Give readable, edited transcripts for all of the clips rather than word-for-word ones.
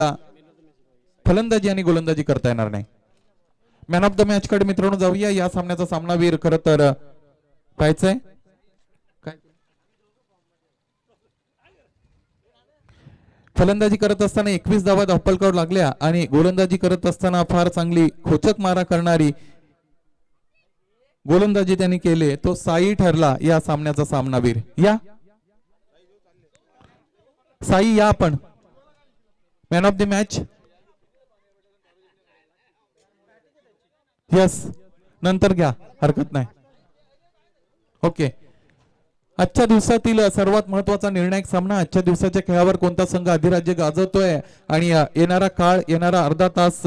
फलंदाजी आणि गोलंदाजी करता येणार नाही. मॅन ऑफ द मॅच कडे मित्रांनो जाऊया. या सामन्याचा सामनावीर खरं तर पाहायचंय काय फलंदाजी करत असताना 21 धावा धावपलकावर लागल्या आणि गोलंदाजी करत असताना फार चांगली खोचक मारा करणारी गोलंदाजी त्यांनी केले. तो साई ठरला या सामन्याचा सामनावीर. या साई या आपण man of the match. Yes नंतर घ्या हरकत नाही. ओके. आजच्या दिवसातील सर्वात महत्वाचा निर्णायक सामना. आजच्या दिवसाच्या खेळावर कोणता संघ अधिराज्य गाजवतोय आणि येणारा काळ येणारा अर्धा तास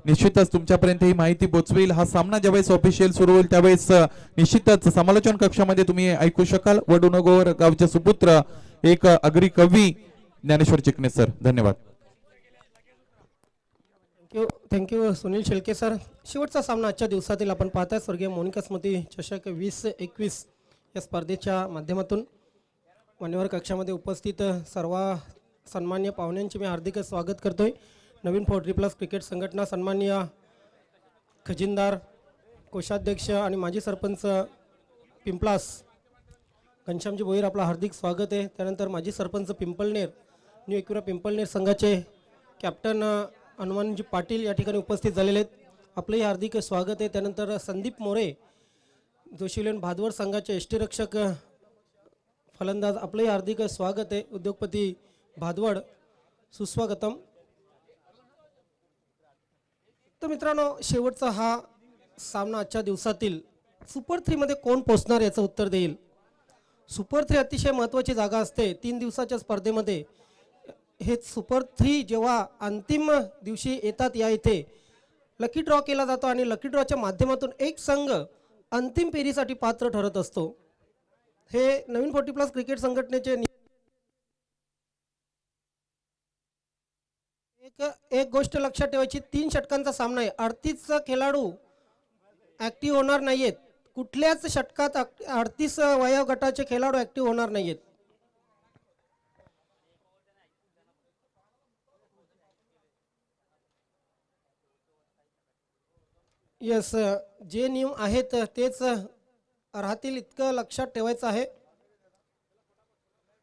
निश्चितच तुमच्यापर्यंत ही माहिती पोहोचवेल. हा सामना ज्यावेळेस ऑफिशियल सुरू होईल त्यावेळेस निश्चितच समालोचन कक्षामध्ये तुम्ही ऐकू शकाल. वडुनगोवर गावचे सुपुत्र एक अग्री कवी ज्ञानेश्वर चिकणे सर. धन्यवाद. Thank you Sunil Shelke sir. शेवटचा सामना आजच्या दिवसातील आपण पाहताय स्वर्गीय मोनिका स्मृती चषक 2021 या स्पर्धेच्या माध्यमातून मान्यवर कक्षामध्ये उपस्थित सर्व सन्मान्य पाहुण्यांचे मी हार्दिक स्वागत करतोय. नवीन 40+ क्रिकेट संघटना सन्माननीय खजिनदार कोषाध्यक्ष आणि माजी सरपंच पिंपलास घनश्यामजी भोईर आपलं हार्दिक स्वागत आहे. त्यानंतर माजी सरपंच पिंपळनेर न्यू एकविरा पिंपळनेर संघाचे कॅप्टन हनुमानजी पाटील या ठिकाणी उपस्थित झालेले आहेत. आपलंही हार्दिक स्वागत आहे. त्यानंतर संदीप मोरे जोशीलेन भादवड संघाचे यष्टीरक्षक फलंदाज आपलंही हार्दिक स्वागत आहे. उद्योगपती भादवड सुस्वागतम. तर मित्रांनो शेवटचा हा सामना आजच्या दिवसातील सुपर 3 मध्ये कोण पोहोचणार याचं उत्तर देईल. सुपर 3 अतिशय महत्त्वाची जागा असते 3 दिवसाच्या स्पर्धेमध्ये. हे सुपर 3 जेव्हा अंतिम दिवशी येतात या इथे लकी ड्रॉ केला जातो आणि लकी ड्रॉच्या माध्यमातून एक संघ अंतिम फेरीसाठी पात्र ठरत असतो. हे नवीन 40+ क्रिकेट संघटनेचे एक गोष्ट लक्षात ठेवायची. 3 षटकांचा सामना आहे. 38 खेळाडू ऍक्टिव्ह होणार नाहीयेत. कुठल्याच षटकात 38 वयोगटाचे खेळाडू ऍक्टिव्ह होणार नाहीयेत. यस जे नियम आहेत तेच राहतील इतकं लक्षात ठेवायचं आहे.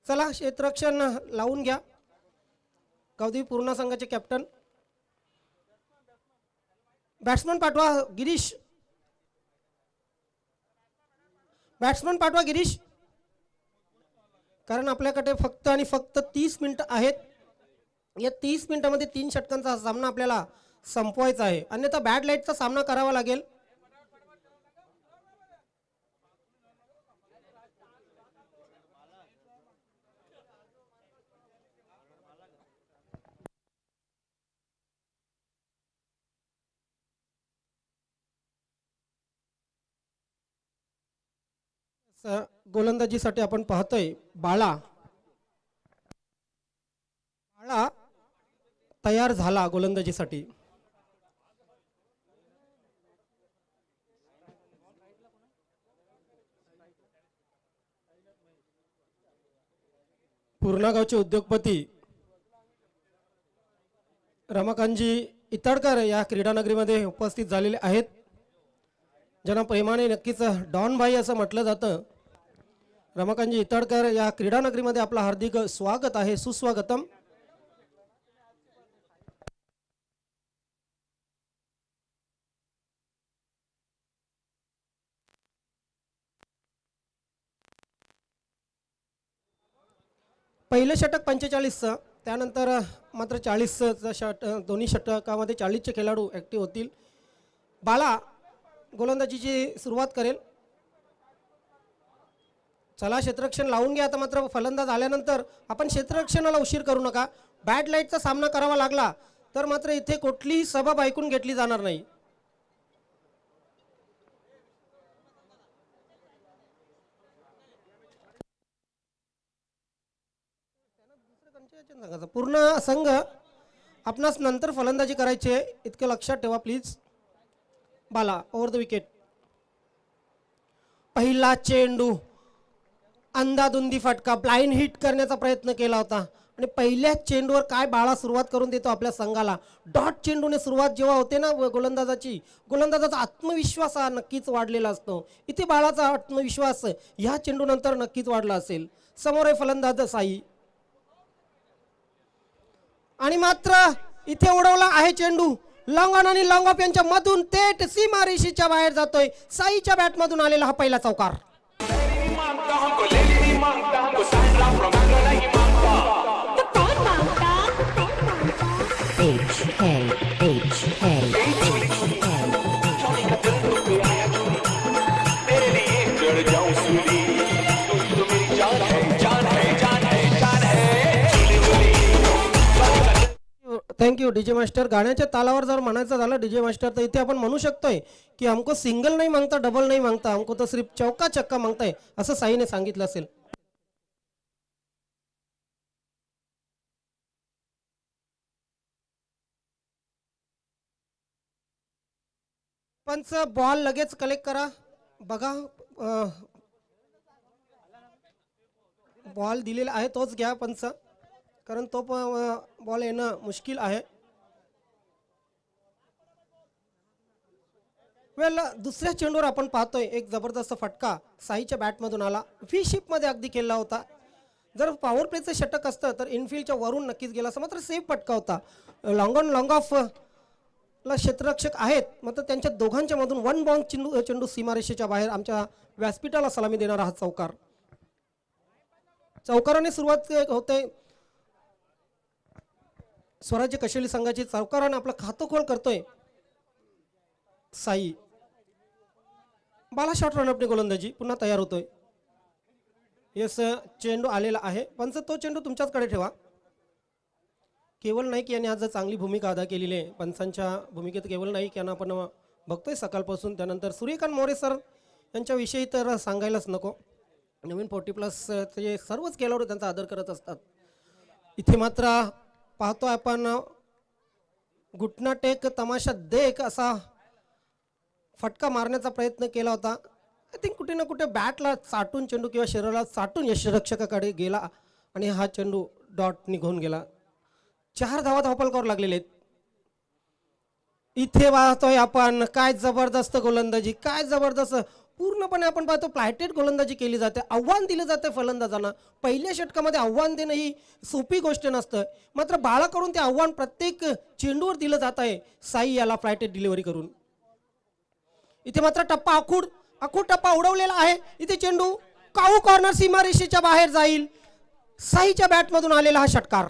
चला क्षेत्ररक्षण लावून घ्या. गावदेवी पूर्णा संघाचे कॅप्टन बॅट्समन पाठवा गिरीश. बॅट्समन पाठवा गिरीश. कारण आपल्याकडे फक्त आणि फक्त 30 मिनिटं आहेत. या 30 मिनिटांमध्ये 3 षटकांचा सामना आपल्याला संपवायचा आहे. अन्यथा बॅड लाईटचा सामना करावा लागेल. गोलंदाजीसाठी आपण पाहतोय बाळा तयार झाला गोलंदाजीसाठी. पूर्णा गावचे उद्योगपती रमाकांतजी इतडकर या क्रीडानगरीमध्ये उपस्थित झालेले आहेत. ज्यांना प्रेमाने नक्कीच डॉन भाई असं म्हटलं जातं. रमाकांतजी इतडकर या क्रीडानगरीमध्ये आपलं हार्दिक स्वागत आहे. सुस्वागतम. पहिलं षटक 45चं त्यानंतर मात्र 40चं दोन्ही षटकामध्ये 40चे खेळाडू ऍक्टिव्ह होतील. बाला गोलंदाजीची सुरुवात करेल. चला क्षेत्ररक्षण लावून घ्या. आता मात्र फलंदाज आल्यानंतर आपण क्षेत्ररक्षणाला उशीर करू नका. बॅड लाईटचा सामना करावा लागला तर मात्र इथे कुठलीही सबब ऐकून घेतली जाणार नाही. पूर्ण संघ आपणास नंतर फलंदाजी करायची आहे इतकं लक्षात ठेवा please. Bala over the wicket. पहिला चेंडू अंधाधुंदी फटका ब्लाइंड हिट करण्याचा प्रयत्न केला होता आणि पहिल्या चेंडूवर काय बाळा सुरुवात करून देतो आपल्या संघाला. डॉट चेंडूने सुरुवात जेव्हा होते ना गोलंदाजाचा आत्मविश्वास हा नक्कीच वाढलेला असतो. इथे बाळाचा आत्मविश्वास ह्या चेंडूनंतर नक्कीच वाढला असेल. समोर आहे फलंदाज साई आणि मात्र इथे उडवला आहे चेंडू. लॉंग ऑन आणि लॉंग ऑफ यांच्या मधून थेट सीमारेषेच्या बाहेर जातोय. साईच्या बॅटमधून आलेला हा पहिला चौकार. Thank you DJ master. गाण्याच्या तालावर जर म्हणायचं झालं डीजे मास्टर तर इथे आपण म्हणू शकतोय की हमको सिंगल नाही मागता, डबल नाही मागता, हमको तो सिर्फ चौका चक्का मागताय असं साईने सांगितलं असेल. पंच बॉल लगेच कलेक्ट करा. बघा बॉल दिलेला आहे तोच घ्या पंच, कारण तो बॉल येणं मुश्किल आहे. वेल दुसऱ्या चेंडूवर आपण पाहतोय एक जबरदस्त फटका साईच्या बॅटमधून आला. व्ही शेपमध्ये अगदी केला होता. जर पॉवर प्लेचं षटक असतं तर इनफिल्डच्या वरून नक्कीच गेला असं, मात्र सेफ फटका होता. लॉंग ऑन लॉंग ऑफ ला क्षेत्ररक्षक आहेत, मात्र त्यांच्या दोघांच्या मधून वन बाउंड चेंडू सीमारेषेच्या बाहेर आमच्या व्यासपीठाला सलामी देणारा हा चौकार. चौकाराने सुरुवात होते स्वराज्य कशेली संघाची. चौकाराने आपलं खातं खोल करतोय साई. बाला शॉट रनअपने गोलंदाजी पुन्हा तयार होतोय. येस चेंडू आलेला आहे. पंच तो चेंडू तुमच्याचकडे ठेवा. केवळ नाईक यांनी आज चांगली भूमिका अदा केलेली आहे. पंचांच्या भूमिकेत केवळ नाईक यांना आपण बघतोय सकाळपासून. त्यानंतर सूर्यकांत मोरे सर यांच्याविषयी तर सांगायलाच नको. नवीन 40+ ते सर्वच खेळाडू त्यांचा आदर करत असतात. इथे मात्र पाहतो आपण घुटना टेक तमाशा देख असा फटका मारण्याचा प्रयत्न केला होता. आय थिंक कुठे ना कुठे बॅटला चाटून चेंडू किंवा शरीराला चाटून यष्टिरक्षकाकडे गेला आणि हा चेंडू डॉट निघून गेला. 4 धावा धावफलकावर लागलेले आहेत. इथे पाहतोय आपण काय जबरदस्त गोलंदाजी, काय जबरदस्त पूर्णपणे आपण पाहतो फ्लायटेड गोलंदाजी केली जाते. आव्हान दिलं जाते फलंदाजांना. पहिल्या षटकामध्ये आव्हान देणं ही सोपी गोष्ट नसतं, मात्र बाळाकडून ते आव्हान प्रत्येक चेंडूवर दिलं जात आहे साई याला फ्लायटेड डिलिव्हरी करून. इथे मात्र टप्पा आखूड टप्पा उडवलेला आहे. इथे चेंडू काऊ कॉर्नर सीमारेषेच्या बाहेर जाईल. साईच्या बॅटमधून आलेला हा षटकार.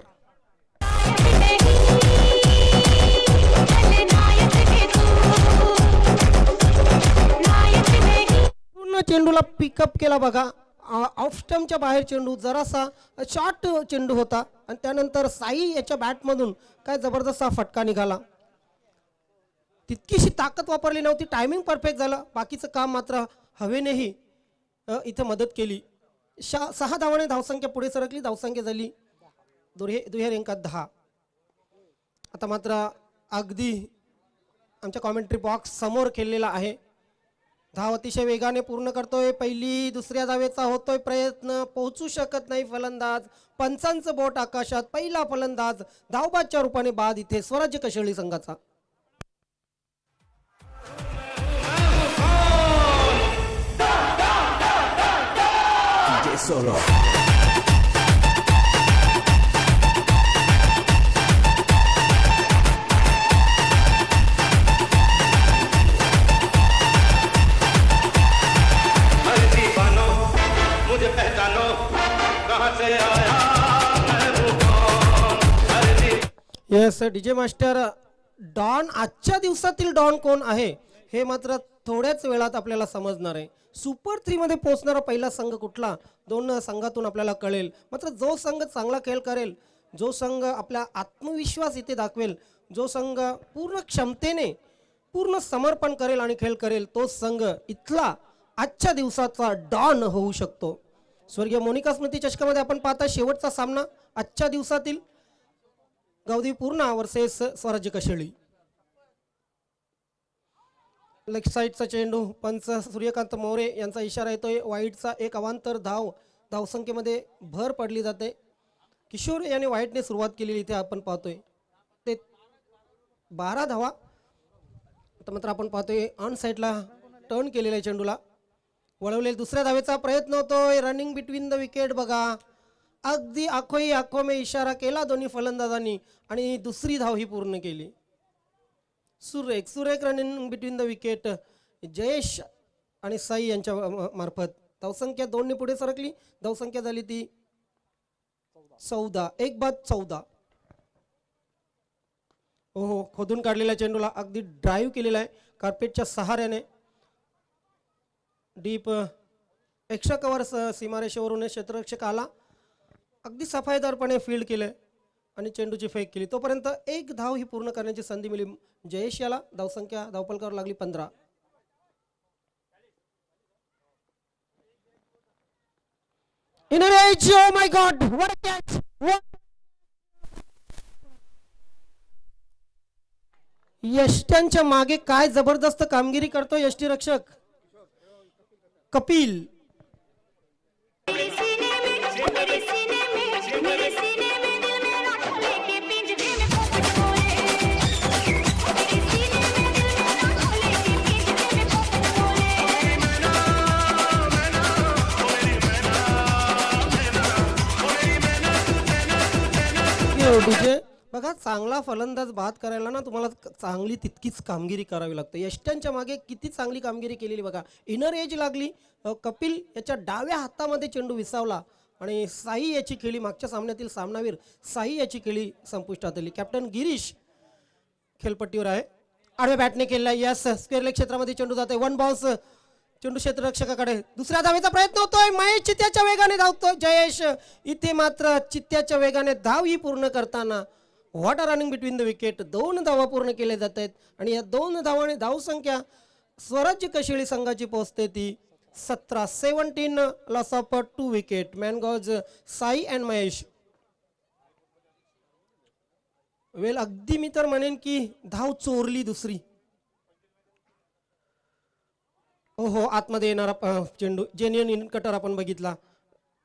पूर्ण चेंडूला पिकअप केला बघा. ऑफ स्टंपच्या बाहेर चेंडू जरासा शॉर्ट चेंडू होता आणि त्यानंतर साई याच्या बॅटमधून काय जबरदस्त हा फटका निघाला. तितकीशी ताकद वापरली नव्हती. टायमिंग परफेक्ट झालं. बाकीचं काम मात्र हवेनेही इथे मदत केली. 6 धावाने धावसंख्या पुढे सरकली. धावसंख्या झाली दुहेरी अंकात 10. आता मात्र अगदी आमच्या कॉमेंट्री बॉक्स समोर खेळलेला आहे. धाव अतिशय वेगाने पूर्ण करतोय. पहिली दुसऱ्या धावेचा होतोय प्रयत्न. पोहोचू शकत नाही फलंदाज. पंचांचं बोट आकाशात. पहिला फलंदाज धावबादच्या रूपाने बाद इथे स्वराज्य कशेळी संघाचा. Solo. मुझे पहचानो कहां से आया मैं वो कौन. Yes DJ master. डॉन आजच्या दिवसातील डॉन कोण आहे हे मात्र थोड्याच वेळात आपल्याला समजणार आहे. सुपर 3 मध्ये पोहोचणारा पहिला संघ कुठला 2 संघातून आपल्याला कळेल. मात्र जो संघ चांगला खेळ करेल, जो संघ आपला आत्मविश्वास इथे दाखवेल, जो संघ पूर्ण क्षमतेने पूर्ण समर्पण करेल आणि खेळ करेल, तो संघ इथला आजच्या दिवसाचा डॉन होऊ शकतो. स्वर्गीय मोनिका स्मृती चषकामध्ये आपण पाहता शेवटचा सामना आजच्या दिवसातील गावदेवी पूर्णा वर्सेस स्वराज्य कशेळी. लेफ्ट साईडचा चेंडू पंच सूर्यकांत मोरे यांचा इशारा येतोय. वाईडचा एक अवांतर धावसंख्येमध्ये भर पडली जाते. किशोर याने वाईटने सुरुवात केलेली इथे आपण पाहतोय ते 12 धावा. आता मात्र आपण पाहतोय ऑन साईडला टर्न केलेला आहे चेंडूला वळवलेला. दुसऱ्या धावेचा प्रयत्न होतोय. रनिंग बिटवीन द विकेट बघा. अगदी आखोई आखो में इशारा केला दोन्ही फलंदाजांनी आणि दुसरी धाव ही पूर्ण केली. सुरेख सुरेख running between the wicket Jayesh आणि साई यांच्या मार्फत. धावसंख्या 2 ने पुढे सरकली. धावसंख्या झाली ती 14. 1-14. हो खोदून काढलेल्या चेंडूला अगदी ड्राईव्ह केलेला आहे कार्पेटच्या सहाऱ्याने. डीप एक्स्ट्रा कव्हर सीमारेषेवरून क्षेत्ररक्षक आला. अगदी सफाईदारपणे फील्ड केलं आणि चेंडूची फेक केली. तोपर्यंत एक धाव ही पूर्ण करण्याची संधी मिळली जयेश याला. धावसंख्या धावफलकावर लागली 15. Inner edge, oh my God, what a catch! What? यष्ट्यांच्या मागे काय जबरदस्त कामगिरी करतो यष्टी रक्षक कपिल. डीजे बघा चांगला फलंदाज बाद करायला ना तुम्हाला चांगली तितकीच कामगिरी करावी लागते. यष्ट्यांच्या मागे किती चांगली कामगिरी केलेली बघा. इनर एज लागली. कपिल याच्या डाव्या हातामध्ये चेंडू विसावला आणि साई याची खेळी मागच्या सामन्यातील सामनावीर साई याची खेळी संपुष्टात आली. कॅप्टन गिरीश खेळपट्टीवर आहे. आडव्या बॅटने केलेला यस स्क्वेअर लेग क्षेत्रामध्ये चेंडू जाते. 1 बाउन्स चेंडू क्षेत्ररक्षकाकडे. दुसऱ्या धावेचा प्रयत्न होतोय. महेश चित्त्याच्या वेगाने धावतोय जयेश. इथे मात्र चित्त्याच्या वेगाने धाव ही पूर्ण करताना what are running between the wicket 2 धावा पूर्ण केल्या जात आहेत आणि या 2 धावाने धावसंख्या स्वराज्य कशिळी संघाची पोहोचते ती 17. 17 loss of 2 wicket. Man goes Sai and Mahesh. Well अगदी मी तर म्हणेन की धाव चोरली दुसरी. हो आतमध्ये येणारा चेंडू जेन्युइन इन कटर आपण बघितला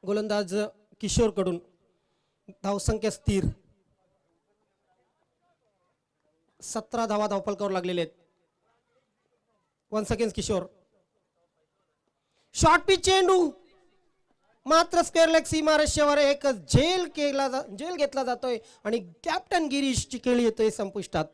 गोलंदाज किशोर कडून. धावसंख्या स्थिर. 17 धावा धावफलकावर लागलेले आहेत. 1 सेकंड किशोर. शॉर्ट पिच चेंडू मात्र स्क्वेअर लेग सीमारेषेवर एक झेल घेतला जातोय आणि कॅप्टन गिरीशची खेळी येतोय संपुष्टात.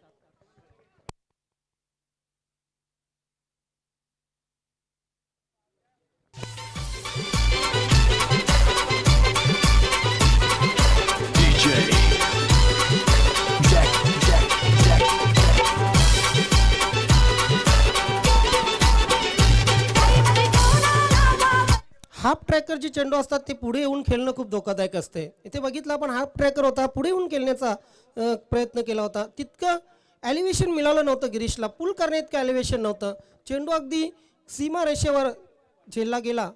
हाफ ट्रॅकर जे चेंडू असतात ते पुढे येऊन खेळणं खूप धोकादायक असते. इथे बघितलं आपण हाफ ट्रॅकर होता पुढे येऊन खेळण्याचा प्रयत्न केला होता. तितकं एलिव्हेशन मिळालं नव्हतं गिरीशला. पुल करण्यात इतकं एलिव्हेशन नव्हतं. चेंडू अगदी सीमारेषेवर झेलला गेला.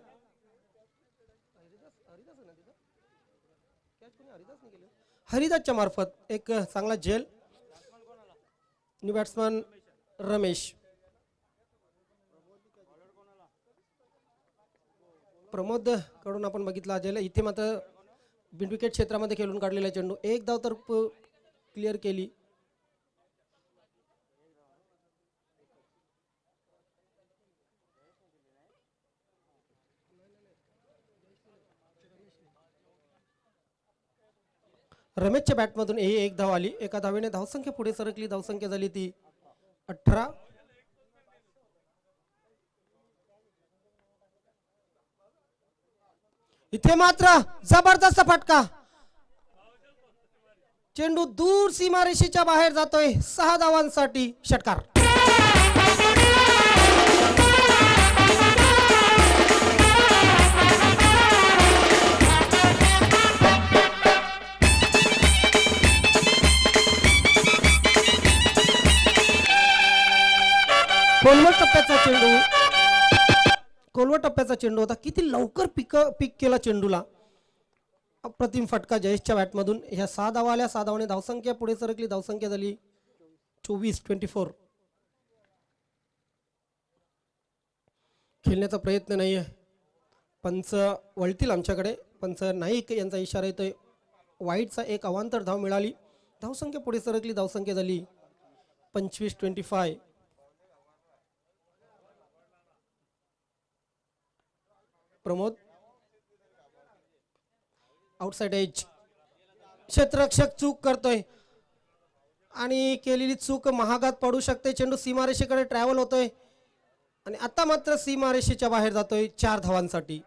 हरिदासच्या मार्फत एक चांगला झेल. New batsman Ramesh. प्रमोद कडून आपण बघितला झेल. इथे मात्र बिन विकेट क्षेत्रामध्ये खेळून काढलेला चेंडू. एक धाव तर क्लिअर केली. रमेशच्या बॅटमधून ही एक धाव आली. एका धावेने धावसंख्या पुढे सरकली. धावसंख्या झाली ती 18. इथे मात्र जबरदस्त फटका. चेंडू दूर सीमारेषेच्या बाहेर जातोय. 6 धावांसाठी षटकार. खोलवर टप्प्याचा चेंडू होता. किती लवकर पिक केला चेंडूला. अप्रतिम फटका जयेशच्या बॅटमधून. ह्या 6 धावा आल्या. 6 धावाने धावसंख्या पुढे सरकली. धावसंख्या झाली 24. खेळण्याचा प्रयत्न नाहीये. पंच वळतील आमच्याकडे. पंच नाईक यांचा इशारा येतोय. वाईटचा एक अवांतर धाव मिळाली. धावसंख्या पुढे सरकली. धावसंख्या झाली 25-25. Pramod outside age. क्षेत्ररक्षक चूक करतोय आणि केलेली चूक महागात पडू शकते. चेंडू सीमारेषेकडे ट्रॅव्हल होतोय आणि आता मात्र सीमारेषेच्या बाहेर जातोय 4 धावांसाठी.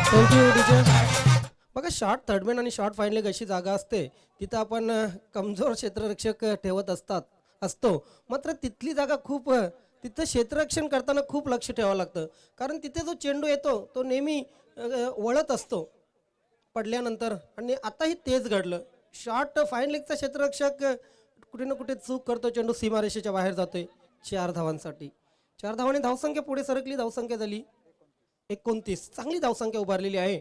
Thank you DJ. बघा शॉर्ट थर्डमॅन आणि शॉर्ट फाईन लेग अशी जागा असते तिथं आपण कमजोर क्षेत्ररक्षक ठेवत असतो. मात्र तिथली जागा खूप तिथं क्षेत्ररक्षण करताना खूप लक्ष ठेवावं लागतं, कारण तिथे जो चेंडू येतो तो नेहमी वळत असतो पडल्यानंतर. आणि आताही तेच घडलं. शॉर्ट फाईन लेगचा क्षेत्ररक्षक कुठे ना कुठे चूक करतो. चेंडू सीमारेषेच्या बाहेर जातोय 4 धावांसाठी. 4 धावांनी धावसंख्या पुढे सरकली. धावसंख्या झाली 29. चांगली धावसंख्या उभारलेली आहे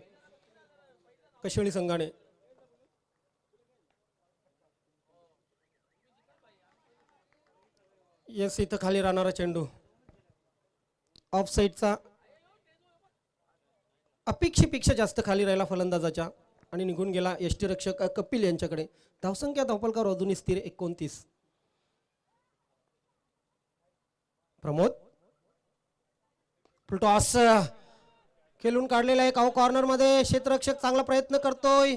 कशिवली संघाने. येस, इथं खाली राहणारा चेंडू ऑफ साईडचा अपेक्षेपेक्षा जास्त खाली राहिला फलंदाजाच्या आणि निघून गेला यष्टीरक्षक कपिल यांच्याकडे. धावसंख्या धावपलकार अजूनही स्थिर 29. प्रमोद टॉस खेळून काढलेला आहे कॉर्नर मध्ये. क्षेत्ररक्षक चांगला प्रयत्न करतोय.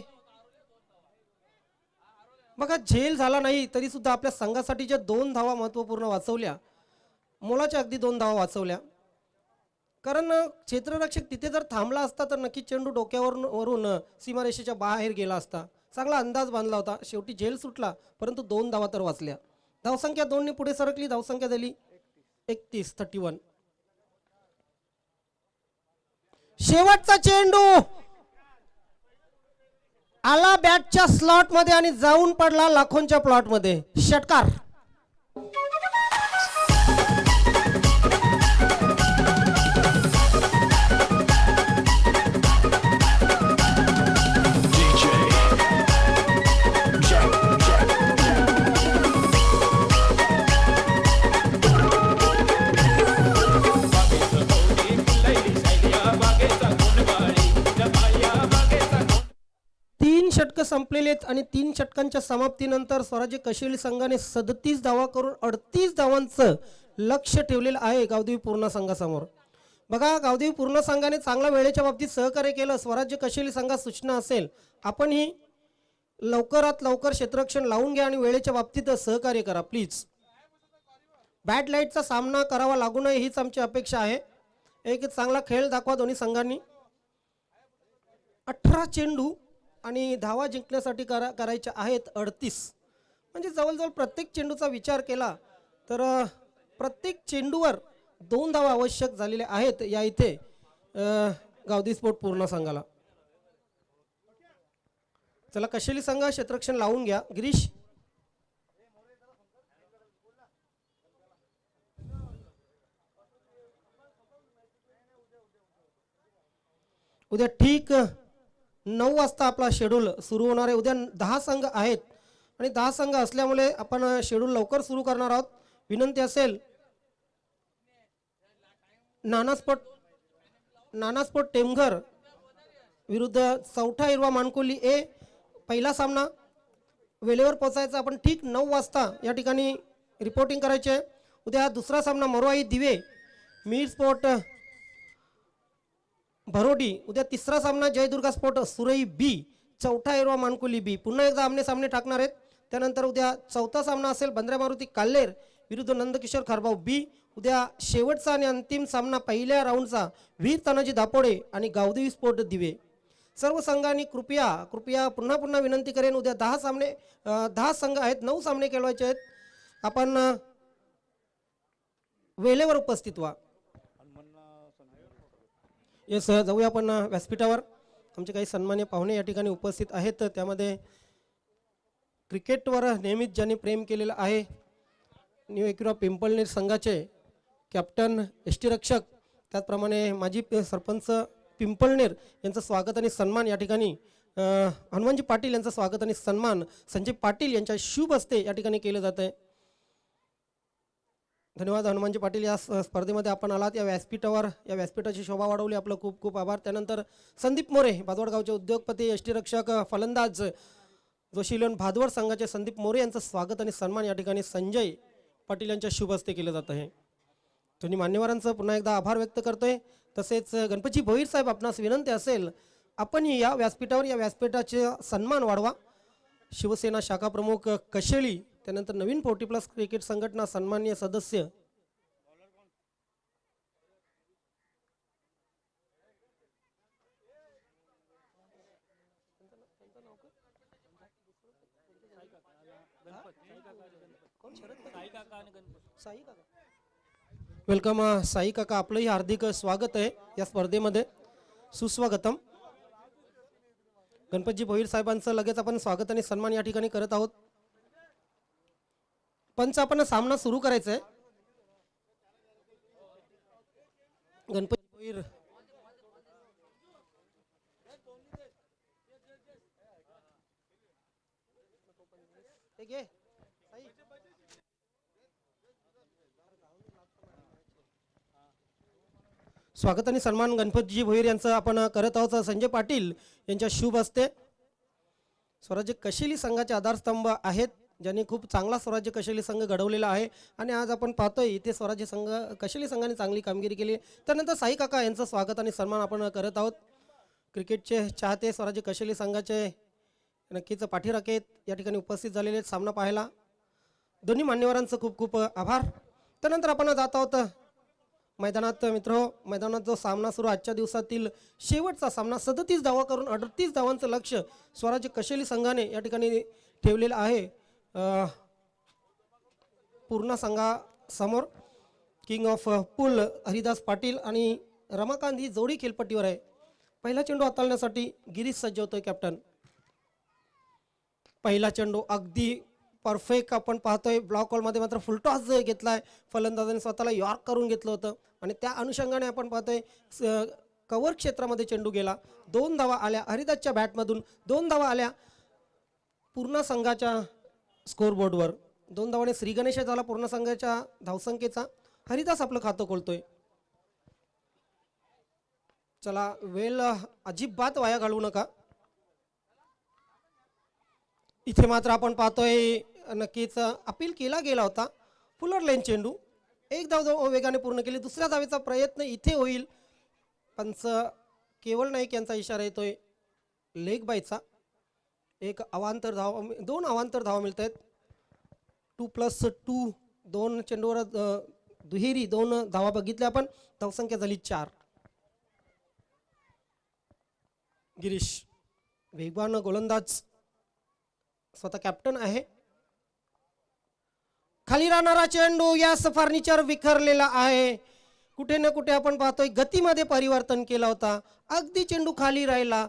बघा झेल झाला नाही तरी सुद्धा आपल्या संघासाठी ज्या 2 धावा महत्वपूर्ण वाचवल्या, मोलाच्या अगदी 2 धावा वाचवल्या. कारण क्षेत्ररक्षक तिथे जर थांबला असता तर नक्की चेंडू डोक्यावरून सीमारेषेच्या बाहेर गेला असता. चांगला अंदाज बांधला होता. शेवटी झेल सुटला परंतु 2 धावा तर वाचल्या. धावसंख्या 2 ने पुढे सरकली. धावसंख्या झाली 31. शेवटचा चेंडू आला बॅटच्या स्लॉट मध्ये आणि जाऊन पडला लाखोंच्या प्लॉट मध्ये. षटकार. षटक संपलेलेत आणि 3 षटकांच्या समाप्तीनंतर स्वराज्य कशिवली संघाने 37 धावा करून 38 धावांचं लक्ष ठेवलेलं आहे गावदेवी पूर्ण संघासमोर. बघा गावदेवी पूर्ण संघाने चांगल्या वेळेच्या बाबतीत सहकार्य केलं. स्वराज्य कशिवली संघात सूचना असेल आपणही लवकरात लवकर क्षेत्ररक्षण लावून घ्या आणि वेळेच्या बाबतीत सहकार्य करा प्लीज. बॅट लाईटचा सामना करावा लागू नये हीच आमची अपेक्षा आहे. एक चांगला खेळ दाखवा दोन्ही संघांनी. 18 चेंडू आणि धावा जिंकण्यासाठी करायच्या आहेत 38. म्हणजे जवळजवळ प्रत्येक चेंडूचा विचार केला तर प्रत्येक चेंडूवर 2 धावा आवश्यक झालेल्या आहेत या इथे गावदेवी स्पोर्ट पूर्ण संघाला. चला कशिवली संघ क्षेत्ररक्षण लावून घ्या. गिरीश उद्या ठीक 9 वाजता आपला शेड्यूल सुरू होणार आहे. उद्या 10 संघ आहेत आणि 10 संघ असल्यामुळे आपण शेड्यूल लवकर सुरू करणार आहोत. विनंती असेल नाना स्पोर्ट टेमघर विरुद्ध चौथा हिरवा मानकोली ए पहिला सामना वेळेवर पोहोचायचा. आपण ठीक 9 वाजता या ठिकाणी रिपोर्टिंग करायचे. उद्या दुसरा सामना मरोई दिवे मीर स्पोर्ट भरोडी. उद्या तिसरा सामना जयदुर्गा स्पोर्ट सुरई बी चौथा हिरवा मानकुली बी. पुन्हा एकदा आमने सामने टाकणार आहेत. त्यानंतर उद्या चौथा सामना असेल बंद्रा मारुती काल्लेर विरुद्ध नंदकिशोर खारभाऊ बी. उद्या शेवटचा आणि अंतिम सामना पहिल्या राऊंडचा वीर तानाजी दापोडे आणि गावदेवी स्पोर्ट दिवे. सर्व संघांनी कृपया पुन्हा विनंती करेन. उद्या 10 संघ आहेत, 9 सामने खेळवायचे आहेत. आपण वेळेवर उपस्थित व्हा. येस जाऊया आपण व्यासपीठावर. आमचे काही सन्मान्य पाहुणे या ठिकाणी उपस्थित आहेत. त्यामध्ये क्रिकेटवर नेहमीच ज्यांनी प्रेम केलेलं आहे न्यू एकिरा पिंपळनेर संघाचे कॅप्टन यष्टीरक्षक त्याचप्रमाणे माजी सरपंच पिंपळनेर यांचं स्वागत आणि सन्मान या ठिकाणी हनुमानजी पाटील यांचं स्वागत आणि सन्मान संजय पाटील यांच्या शुभ हस्ते या ठिकाणी केलं जात आहे. धन्यवाद हनुमानजी पाटील. या स्पर्धेमध्ये आपण आलात, या व्यासपीठाची शोभा वाढवली. आपलं खूप खूप आभार. त्यानंतर संदीप मोरे, भादवड गावचे उद्योगपती, यष्टीरक्षक, फलंदाज, जोशीलन भादवड संघाचे संदीप मोरे यांचं स्वागत आणि सन्मान या ठिकाणी संजय पाटील यांच्या शुभ हस्ते केलं जात आहे. दोन्ही मान्यवरांचं पुन्हा एकदा आभार व्यक्त करतोय. तसेच गणपतजी भोईर साहेब, आपणास विनंती असेल आपण या व्यासपीठाचे सन्मान वाढवा. शिवसेना शाखा प्रमुख कशेळी, त्यानंतर नवीन 40+ क्रिकेट संघटना सन्माननीय सदस्य वेलकम साई काका, आपलंही हार्दिक स्वागत आहे या स्पर्धेमध्ये. सुस्वागतम. गणपतजी भोईर साहेबांचं लगेच आपण स्वागत आणि सन्मान या ठिकाणी करत आहोत. पंच आपण सामना सुरू करायचा आहे. गणपती भोईर स्वागत आणि सन्मान गणपतजी भोईर यांचं आपण करत आहोत. संजय पाटील यांच्या शुभ हस्ते. स्वराज्य कशेली संघाचे आधारस्तंभ आहेत, ज्यांनी खूप चांगला स्वराज्य कशेली संघ घडवलेला आहे आणि आज आपण पाहतोय इथे स्वराज्य संघ कशेली संघाने चांगली कामगिरी केली. त्यानंतर साई काका यांचं स्वागत आणि सन्मान आपण करत आहोत. क्रिकेटचे चाहते स्वराज्य कशेली संघाचे नक्कीच पाठीराखेत या ठिकाणी उपस्थित झालेले आहेत सामना पाहायला. दोन्ही मान्यवरांचं खूप खूप आभार. त्यानंतर आपण जात आहोत मैदानात. मैदानात जो सामना सुरू, आजच्या दिवसातील शेवटचा सामना. 37 धावा करून 38 धावांचं लक्ष स्वराज्य कशेली संघाने या ठिकाणी ठेवलेलं आहे. पूर्ण संघासमोर किंग ऑफ पूल हरिदास पाटील आणि रमाकांत ही जोडी खेळपट्टीवर आहे. पहिला चेंडू हाताळण्यासाठी गिरीश सज्ज होतोय कॅप्टन. पहिला चेंडू अगदी परफेक्ट आपण पाहतोय. ब्लॉक हॉलमध्ये मात्र फुलटॉस घेतलाय. फलंदाजाने स्वतःला यॉर्क करून घेतलं होतं आणि त्या अनुषंगाने आपण पाहतोय कव्हर क्षेत्रामध्ये चेंडू गेला. 2 धावा आल्या हरिदासच्या बॅटमधून. 2 धावा आल्या पूर्ण संघाच्या स्कोअरबोर्डवर. 2 धावाने श्री गणेश झाला पूर्ण संघाच्या धावसंख्येचा. हरिदास आपलं खातं खोलतोय. चला, वेळ अजिबात वाया घालवू नका. इथे मात्र आपण पाहतोय नक्कीच अपील केला गेला होता. फुलर लेन चेंडू 1 धाव वेगाने पूर्ण केली. दुसऱ्या धावेचा प्रयत्न इथे होईल. पंच केवळ नाईक यांचा इशारा येतोय लेग बायचा. 2 अवांतर धावा मिळत आहेत. 2+2 2 चेंडूवर दुहेरी 2 धावा बघितल्या आपण. धावसंख्या झाली 4. गिरीश वेगवान गोलंदाज, स्वतः कॅप्टन आहे. खाली राहणारा चेंडू, यास फर्निचर विखरलेला आहे. कुठे ना कुठे आपण पाहतोय गतीमध्ये परिवर्तन केला होता. अगदी चेंडू खाली राहिला.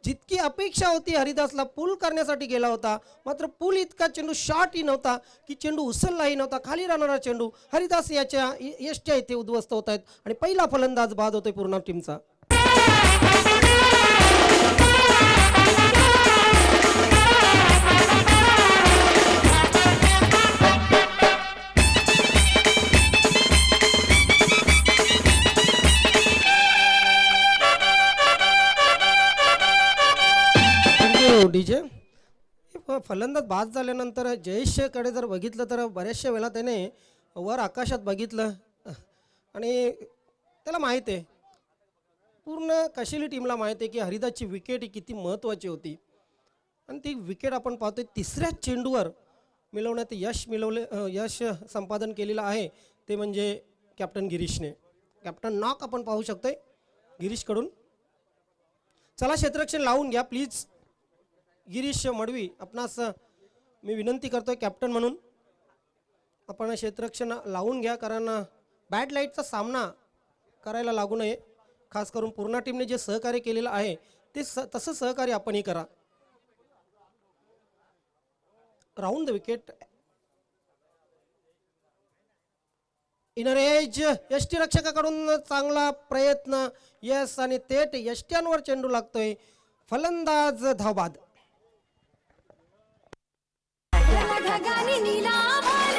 जितकी अपेक्षा होती हरिदासला पूल करण्यासाठी गेला होता, मात्र पूल इतका चेंडू शॉर्टही नव्हता की चेंडू उचललाही नव्हता. खाली राहणारा चेंडू हरिदास याच्या यष्ट्या इथे उद्ध्वस्त होत आहेत आणि पहिला फलंदाज बाद होतोय पूर्ण टीमचा. डीजे फलंदाज बाद झाल्यानंतर जयेशकडे जर बघितलं तर बऱ्याचशा वेळा त्याने वर आकाशात बघितलं आणि त्याला माहीत आहे, पूर्ण कशेली टीमला माहीत आहे की हरिदासची विकेट ही किती महत्त्वाची होती. आणि ती विकेट आपण पाहतोय तिसऱ्या चेंडूवर मिळवण्यात यश संपादन केलेलं आहे ते म्हणजे कॅप्टन गिरीशने. कॅप्टन नॉक आपण पाहू शकतोय गिरीशकडून. चला, क्षेत्ररक्षण लावून घ्या प्लीज. गिरीश मडवी, आपणास मी विनंती करतोय कॅप्टन म्हणून आपण क्षेत्ररक्षण लावून घ्या, कारण बॅड लाईटचा सामना करायला लागू नये. खास करून पूर्ण टीमने जे सहकार्य केलेलं आहे ते तसं सहकार्य आपणही करा. Round the wicket. Inner edge यष्टीरक्षकाकडून चांगला प्रयत्न. यस, आणि थेट यष्ट्यांवर चेंडू लागतोय. फलंदाज धावबाद. ढगाने नीला आभाळ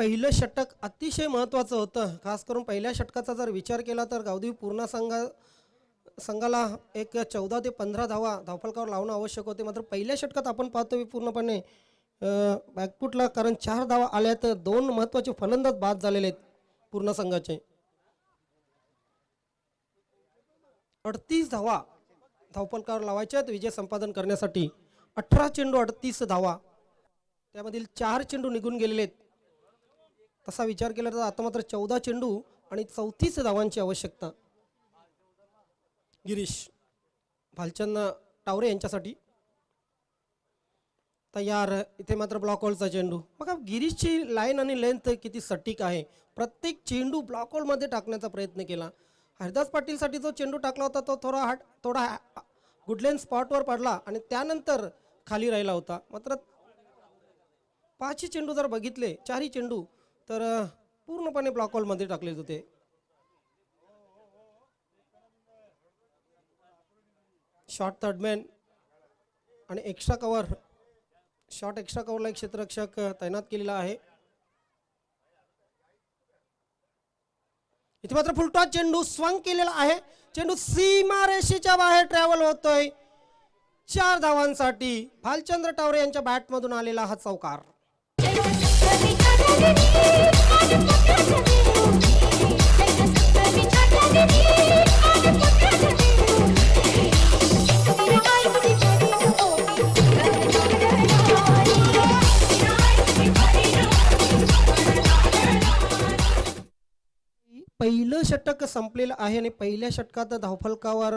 पहिलं षटक अतिशय महत्त्वाचं होतं. खास करून पहिल्या षटकाचा जर विचार केला तर गावदेवी पूर्ण संघाला एक 14 ते 15 धावफलकावर लावणं आवश्यक होते. मात्र पहिल्या षटकात आपण पाहतोय पूर्णपणे बॅकफुटला, कारण 4 धावा आल्या तर 2 महत्त्वाचे फलंदाज बाद झालेले आहेत पूर्ण संघाचे. 38 धावा धावफलकावर लावायच्या आहेत विजय संपादन करण्यासाठी. 18 चेंडू 38 धावा, त्यामधील 4 चेंडू निघून गेलेले आहेत. तसा विचार केला तर आता मात्र 14 चेंडू आणि 34 धावांची आवश्यकता. गिरीश भालचंद टावरे यांच्यासाठी तयार. इथे मात्र ब्लॉक होलचा चेंडू. बघा गिरीशची लाईन आणि लेंथ किती सटीक आहे. प्रत्येक चेंडू ब्लॉक होलमध्ये टाकण्याचा प्रयत्न केला. हरदास पाटीलसाठी जो चेंडू टाकला होता तो थोडा गुडलेन स्पॉटवर पडला आणि त्यानंतर खाली राहिला होता. मात्र 5 चेंडू जर बघितले, 4 चेंडू तर पूर्णपणे ब्लॉक होलमध्ये टाकले होते. शॉर्ट थर्डमॅन आणि एक्स्ट्रा कव्हर, शॉर्ट एक्स्ट्रा कव्हरला एक क्षेत्ररक्षक तैनात केलेला आहे. इथे मात्र फुलटॉस चेंडू स्वंग केलेला आहे. चेंडू सीमारेषेच्या बाहेर ट्रॅव्हल होतोय. 4 धावांसाठी भालचंद्र टावरे यांच्या बॅटमधून आलेला हा चौकार. पहिलं षटक संपलेलं आहे आणि पहिल्या षटकात धावफलकावर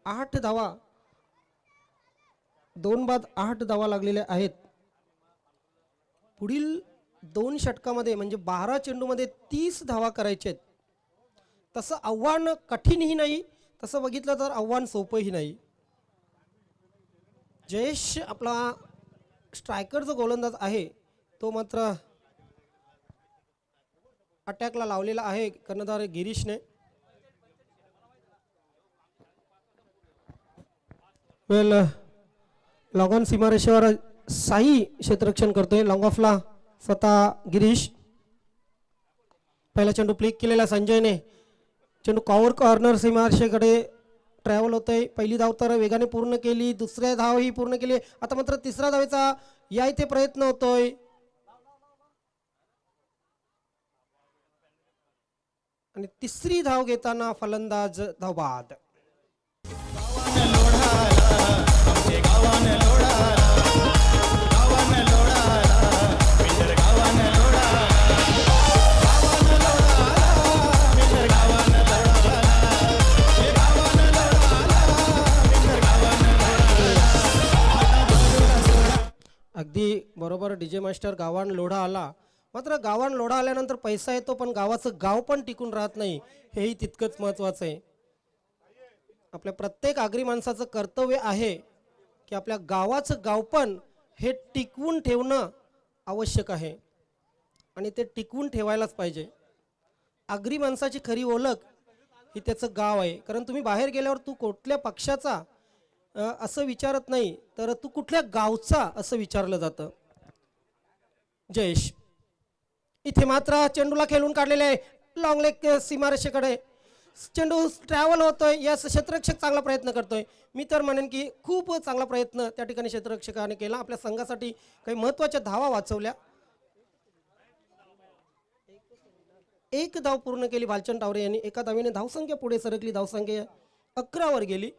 8 धावा, 2 बाद 8 धावा लागलेल्या आहेत. पुढील 2 षटकामध्ये म्हणजे 12 चेंडूमध्ये 30 धावा करायचे आहेत. तसं आव्हान कठीणही नाही, तसं बघितलं तर आव्हान सोपंही नाही. जयेश आपला स्ट्रायकर जो गोलंदाज आहे तो मात्र अटॅकला लावलेला आहे कर्णधार गिरीशने. लॉंग ऑन सीमारेषेवर साई क्षेत्ररक्षण करतोय. लॉंग ऑफला स्वतः गिरीश. पहिला चेंडू फ्लिक केलेला संजयने. चेंडू कॉर्नर सीमारेषेकडे ट्रॅव्हल होतोय. पहिली धाव तर वेगाने पूर्ण केली, दुसऱ्या धाव ही पूर्ण केली. आता मात्र तिसऱ्या धावेचा या इथे प्रयत्न होतोय आणि तिसरी धाव घेताना फलंदाज धावबाद. अगदी बरोबर डीजे मास्टर. गावान लोढा आला, मात्र गावान लोढा आल्यानंतर पैसा येतो पण गावाचं गाव पण टिकून राहत नाही, हेही तितकंच महत्त्वाचं आहे. आपल्या प्रत्येक आगरी माणसाचं कर्तव्य आहे की आपल्या गावाचं गावपण हे टिकवून ठेवणं आवश्यक आहे आणि ते टिकवून ठेवायलाच पाहिजे. आगरी माणसाची खरी ओळख ही त्याचं गाव आहे. कारण तुम्ही बाहेर गेल्यावर तू कुठल्या पक्षाचा असं विचारत नाही, तर तू कुठल्या गावचा असं विचारलं जातं. जयेश इथे मात्र चेंडूला खेळून काढलेले आहे. लॉंग लेग सीमारेषेकडे चेंडू ट्रॅव्हल होतोय. यास क्षेत्ररक्षक चांगला प्रयत्न करतोय. मी तर म्हणेन की खूप चांगला प्रयत्न त्या ठिकाणी क्षेत्ररक्षकाने केला. आपल्या संघासाठी काही महत्त्वाच्या धावा वाचवल्या. 1 धाव पूर्ण केली भालचंद टावरे यांनी. एका धावेने धावसंख्या पुढे सरकली. धावसंख्या 11 वर गेली.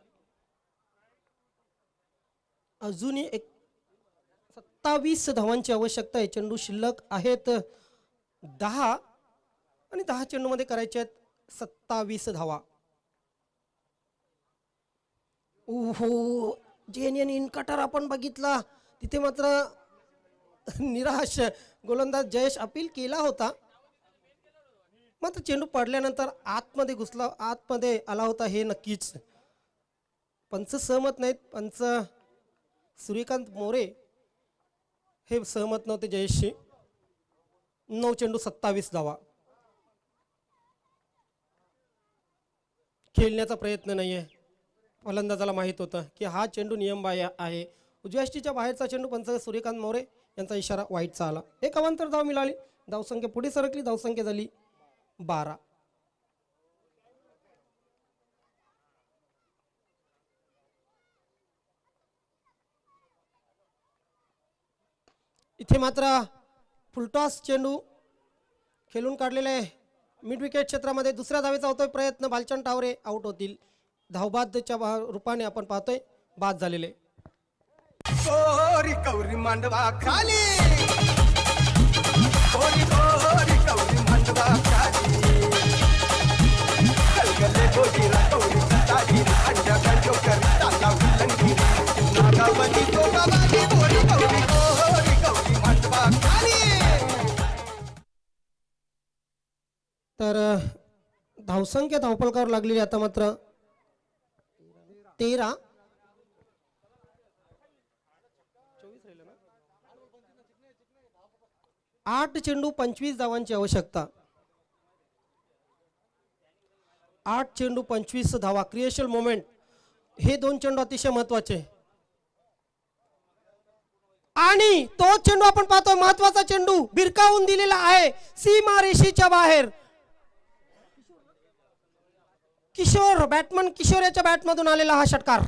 अजूनही 27 धावांची आवश्यकता आहे. चेंडू शिल्लक आहेत 10 आणि 10 चेंडूमध्ये करायचे आहेत 27 धावा. ओहो, जेनियन इनकटर आपण बघितला. तिथे मात्र निराश गोलंदाज जयेश अपील केला होता, मात्र चेंडू पडल्यानंतर आतमध्ये घुसला, आतमध्ये आला होता हे नक्कीच. पंच सहमत नाहीत. पंच सूर्यकांत मोरे हे सहमत नव्हते जयेशशी. 9 चेंडू 27 धावा. खेळण्याचा प्रयत्न नाहीये. फलंदाजाला माहित होतं की हा चेंडू नियमबाह्य आहे. उजव्या यष्टीच्या बाहेरचा चेंडू पंच सूर्यकांत मोरे यांचा इशारा वाईटचा आला. एक अवांतर धाव मिळाली. धावसंख्या पुढे सरकली. धावसंख्या झाली 12. इथे मात्र फुलटॉस चेंडू खेळून काढलेले आहे. मिड विकेट क्षेत्रामध्ये दुसऱ्या धावेचा होतोय प्रयत्न. भालचंद टावरे आउट होतील. धावबादच्या रूपाने आपण पाहतोय बाद झालेले. गोरी कौरी मांडवा खाली गोरी गोरी कौरी मांडवा खाली कलगले गोजीरा कौरी सतारी अंडा गंजो कर ताला उलंगी नागावली गोगावली गोरी कौरी गोरी कौरी मांडवा खाली. तर धावसंख्या धावपळकावर लागलेली आता मात्र 13. 8 चेंडू 25 धावांची आवश्यकता. 8 चेंडू 25 धावा. क्रिएशल मोमेंट हे 2 चेंडू अतिशय महत्वाचे. आणि तो चेंडू आपण पाहतो महत्वाचा चेंडू भिरकावून दिलेला आहे सीमा रेषेच्या बाहेर. किशोर बॅटमन किशोर याच्या बॅटमधून आलेला हा षटकार.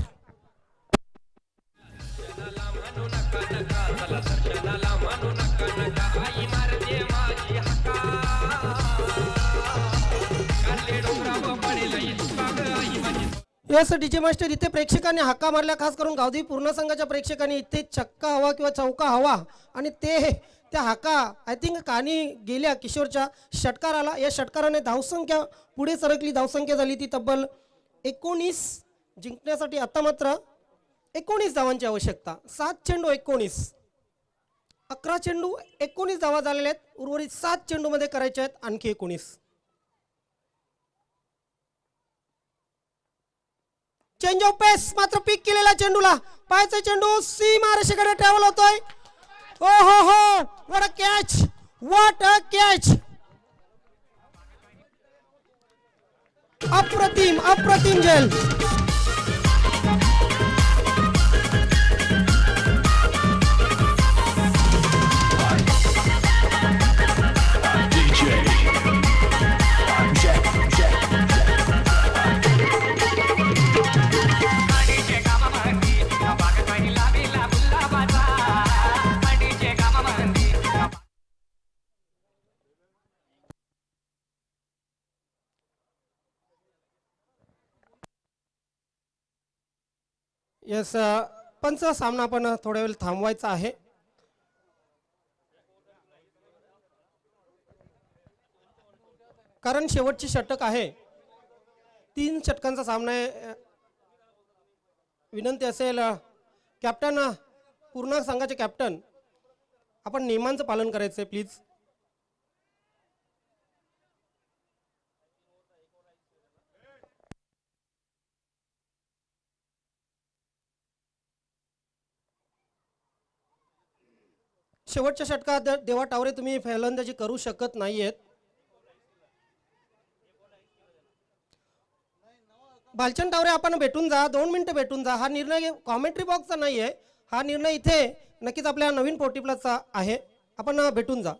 येस डीजे मास्टर, इथे प्रेक्षकांनी हाका मारल्या. खास करून गावदेवी पूर्ण संघाच्या प्रेक्षकांनी इथे छक्का हवा किंवा चौका हवा आणि ते त्या हाका आय थिंक कानी गेल्या किशोरच्या षटकाराला. या षटकाराने धावसंख्या पुढे सरकली. धावसंख्या झाली ती तब्बल 19. जिंकण्यासाठी आता मात्र 19 धावांची आवश्यकता. 7 चेंडू 19. 11 चेंडू 19 धावा झालेल्या आहेत. उर्वरित 7 चेंडूमध्ये करायचे आहेत आणखी 19. चेंज ऑफ पेस मात्र पिक केलेला चेंडूला. पायचा चेंडू सीमा रेषेकडे ट्रॅव्हल होतोय. ओ हो हो, what a catch, what a catch. अप्रतिम अप्रतिम जेल. येस पंच सामना आपण थोड्या वेळ थांबवायचा आहे. कारण शेवटची षटक आहे. 3 षटकांचा सामना आहे. विनंती असेल कॅप्टन, पूर्ण संघाचे कॅप्टन, आपण नियमांचं पालन करायचं आहे प्लीज. शेवटच्या षटकात देवा टावरे तुम्ही फलंदाजी करू शकत नाहीयेत. भालचंद टावरे आपण भेटून जा, 2 मिनिटं भेटून जा. हा निर्णय कॉमेंट्री बॉक्सचा नाही आहे. हा निर्णय इथे नक्कीच आपल्या नवीन पोर्टिप्लसचा आहे. आपण भेटून जा.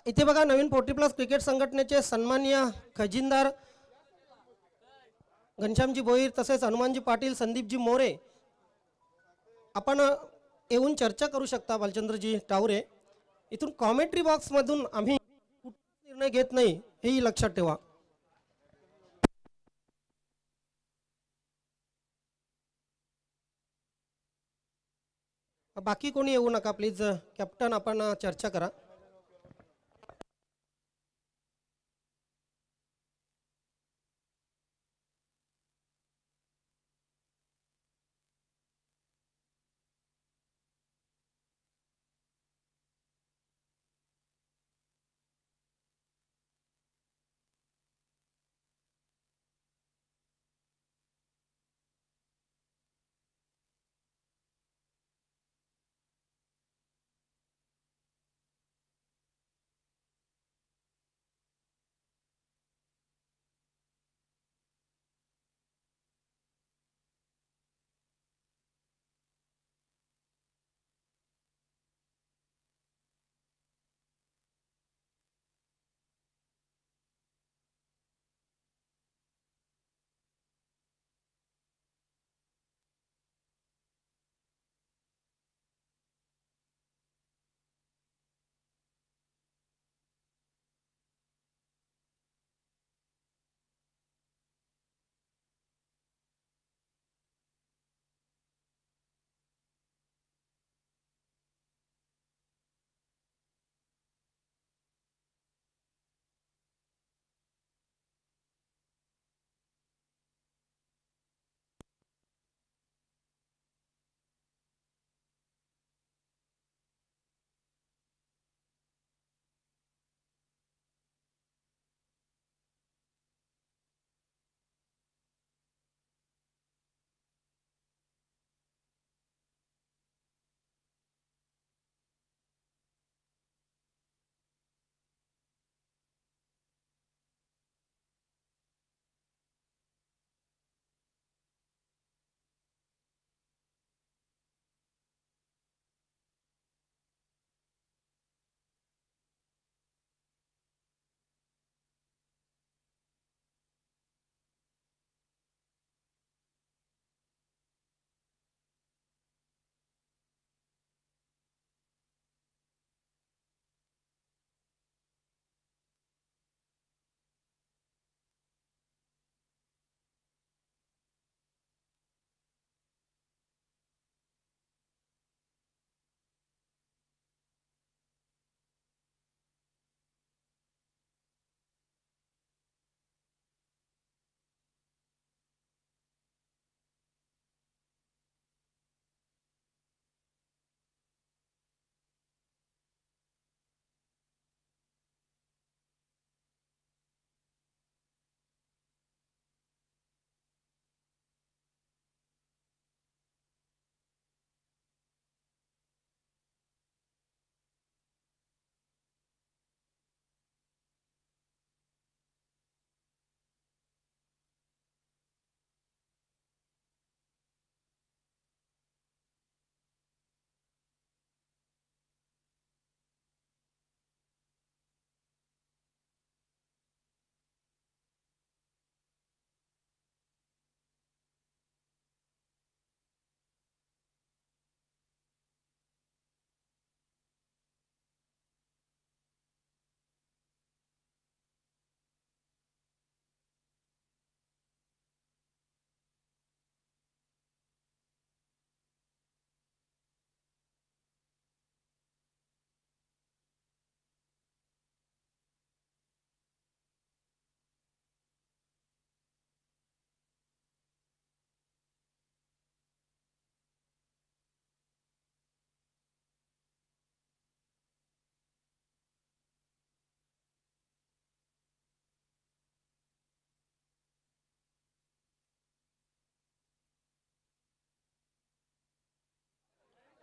इथे बघा नवीन पोर्टिप्लस क्रिकेट संघटनेचे सन्माननीय खजिनदार घनश्यामजी भोईर, तसेच हनुमानजी पाटील, संदीपजी मोरे, आपण येऊन चर्चा करू शकता. भालचंद्रजी टावरे, इथून कॉमेंट्री बॉक्समधून आम्ही कुठलाच निर्णय घेत नाही, हेही लक्षात ठेवा. बाकी कोणी येऊ नका प्लीज. कॅप्टन आपण चर्चा करा.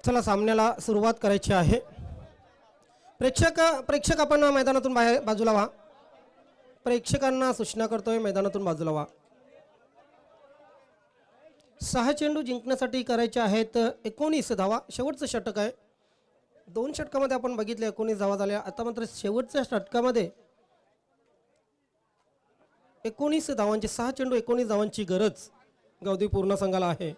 चला सामन्याला सुरुवात करायची आहे. प्रेक्षक आपण मैदानातून बाहेर बाजूला व्हा. प्रेक्षकांना सूचना करतोय मैदानातून बाजूला व्हा. 6 चेंडू जिंकण्यासाठी करायचे आहेत 19 धावा. शेवटचं षटक आहे. 2 षटकामध्ये आपण बघितले 19 धावा झाल्या. आता मात्र शेवटच्या षटकामध्ये 19 धावांची 6 चेंडू 19 धावांची गरज गावदेवी पूर्ण संघाला आहे.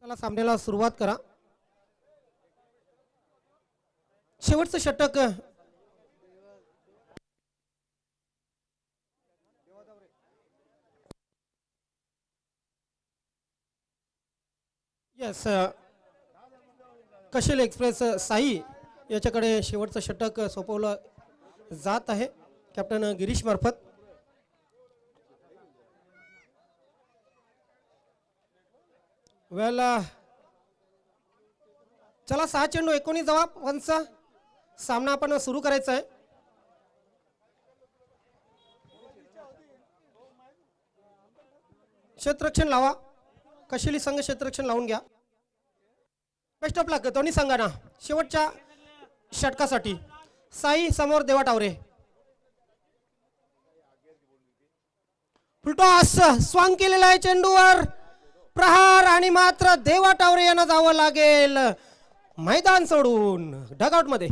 चला सामन्याला सुरुवात करा. शेवटचं षटक यस कशेल एक्सप्रेस साई याच्याकडे शेवटचं षटक सोपवलं जात आहे कॅप्टन गिरीश मार्फत. वेल चला 6 चेंडू 19 धावा. पंच सामना आपण सुरू करायचा आहे. क्षेत्ररक्षण लावा. कशेली संघ क्षेत्ररक्षण लावून घ्या. बेस्ट ऑफ लक दोन्ही संघांना शेवटच्या षटकासाठी. साई समोर देवा टावरे. फुलटॉस स्वांग केलेला आहे चेंडूवर. प्रहार आणि मात्र देवा टावरे यांना जावं लागेल मैदान सोडून डगआउट मध्ये.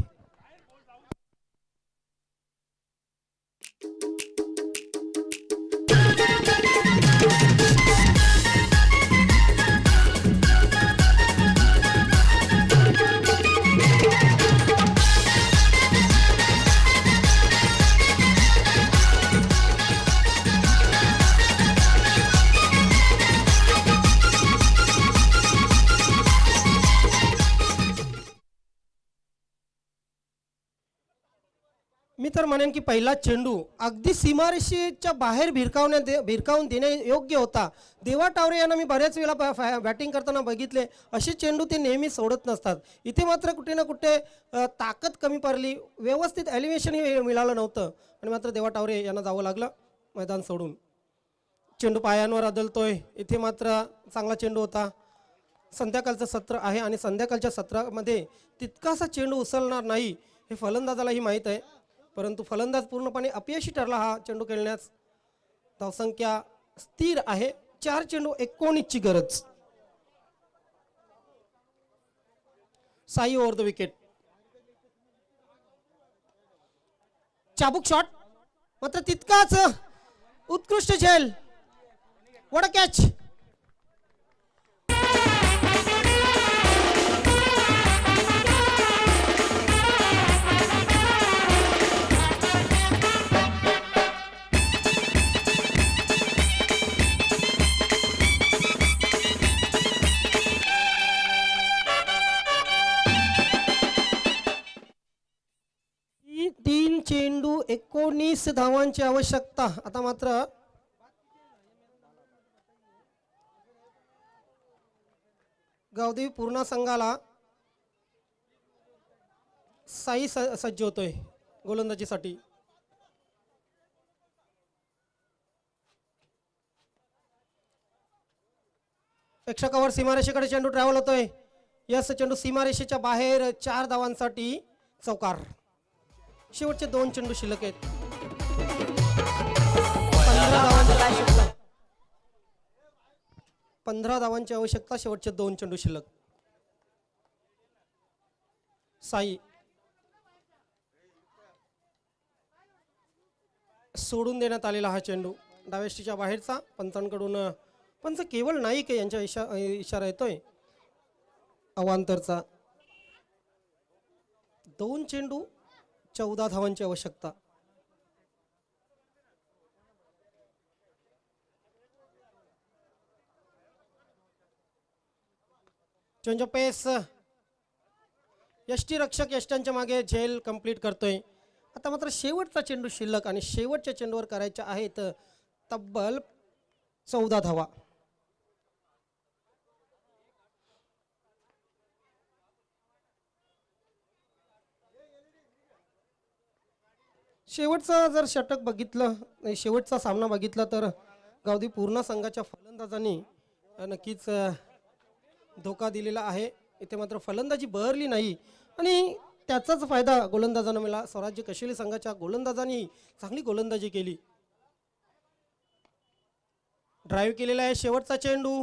मी तर म्हणेन की पहिला चेंडू अगदी सीमारेषेच्या बाहेर भिरकावून देणे योग्य होता. देवा टावरे यांना मी बऱ्याच वेळा बॅटिंग करताना बघितले असे चेंडू ते नेहमी सोडत नसतात. इथे मात्र कुठे ना कुठे ताकद कमी पडली. व्यवस्थित एलिव्हेशनही मिळालं नव्हतं आणि मात्र देवा टावरे यांना जावं लागलं मैदान सोडून. चेंडू पायांवर आदळतोय. इथे मात्र चांगला चेंडू होता. संध्याकाळचं सत्र आहे आणि संध्याकाळच्या सत्रामध्ये तितकासा चेंडू उचलणार नाही हे फलंदाजालाही माहीत आहे. परंतु फलंदाज पूर्णपणे अपयशी ठरला हा चेंडू खेळण्यास. धावसंख्या स्थिर आहे. 4 चेंडू 19 ची गरज. Sai over the wicket. चाबूक शॉट मात्र तितकाच उत्कृष्ट झेल. What a catch. चेंडू 19 धावांची आवश्यकता. आता मात्र गावदेवी पूर्ण संघाला साई सज्ज होतोय गोलंदाजीसाठी. प्रेक्षकावर सीमारेषेकडे चेंडू ट्रॅव्हल होतोय. यस चेंडू सीमारेषेच्या बाहेर 4 धावांसाठी चौकार. शेवटचे 2 चेंडू शिल्लक आहेत. 15 धावांची आवश्यकता. शेवटचे 2 चेंडू शिल्लक. साई सोडून देण्यात आलेला हा चेंडू डाव्याष्टीच्या बाहेरचा. पंचांकडून पंच केवळ नाईक यांच्या इशारा येतोय अवांतरचा. 2 चेंडू 14 धावांची आवश्यकता. चेंज ऑफ पेस. यष्टी रक्षक यष्ट्यांच्या मागे झेल कंप्लीट करतोय. आता मात्र शेवटचा चेंडू शिल्लक आणि शेवटच्या चेंडूवर करायच्या आहेत तब्बल 14 धावा. शेवटचा जर षटक बघितलं नाही, शेवटचा सामना बघितला तर गावदी पूर्ण संघाच्या फलंदाजांनी नक्कीच धोका दिलेला आहे. इथे मात्र फलंदाजी बहरली नाही आणि त्याचाच फायदा गोलंदाजांना मिळाला. स्वराज्य कशेली संघाच्या गोलंदाजांनी चांगली गोलंदाजी केली. ड्राईव्ह केलेला आहे. शेवटचा चेंडू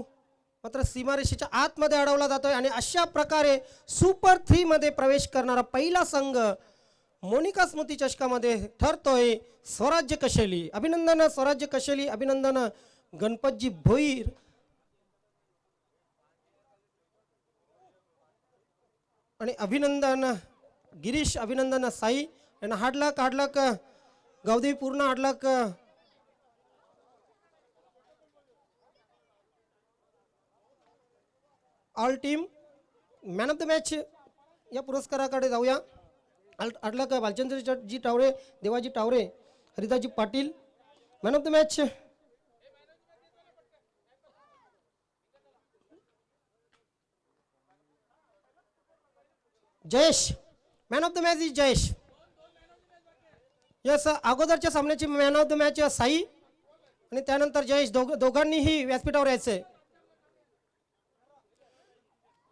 मात्र सीमारेषेच्या आतमध्ये अडवला जातोय आणि अशा प्रकारे सुपर 3 मध्ये प्रवेश करणारा पहिला संघ मोनिका स्मृती चषकामध्ये ठरतोय स्वराज्य कशेली. अभिनंदन स्वराज्य कशेली, अभिनंदन गणपतजी भोईर. आणि अभिनंदन गिरीश, अभिनंदन साई यांना हाडलक गावदेवी पूर्ण Hadlak. All team man of the match या पुरस्काराकडे जाऊया. Hadlak Bhalchandraji Taware, Devaji Taware, Haridaji Patil. Man of the match Jayesh. Man of the match is Jayesh. Yes, अगोदरच्या सामन्याची man of the match Sai आणि त्यानंतर जयेश. दोघांनीही व्यासपीठावर यायचंय.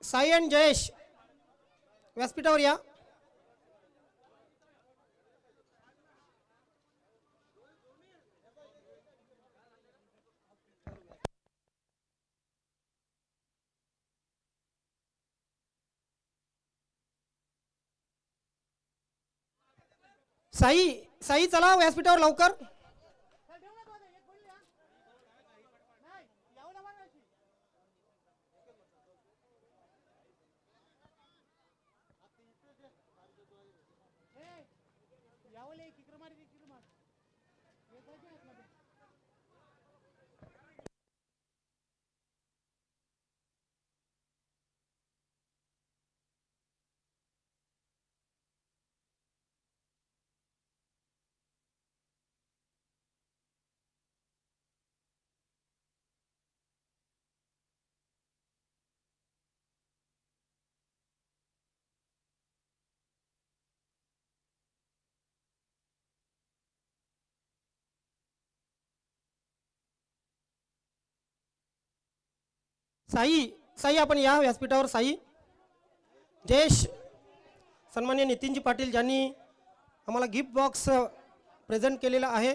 साई आणि जयेश व्यासपीठावर या. साई साई चला व्यासपीठावर लवकर. साई साई आपण या व्यासपीठावर. साई, जयेश, सन्माननीय नितीनजी पाटील ज्यांनी आम्हाला गिफ्ट बॉक्स प्रेझेंट केलेला आहे.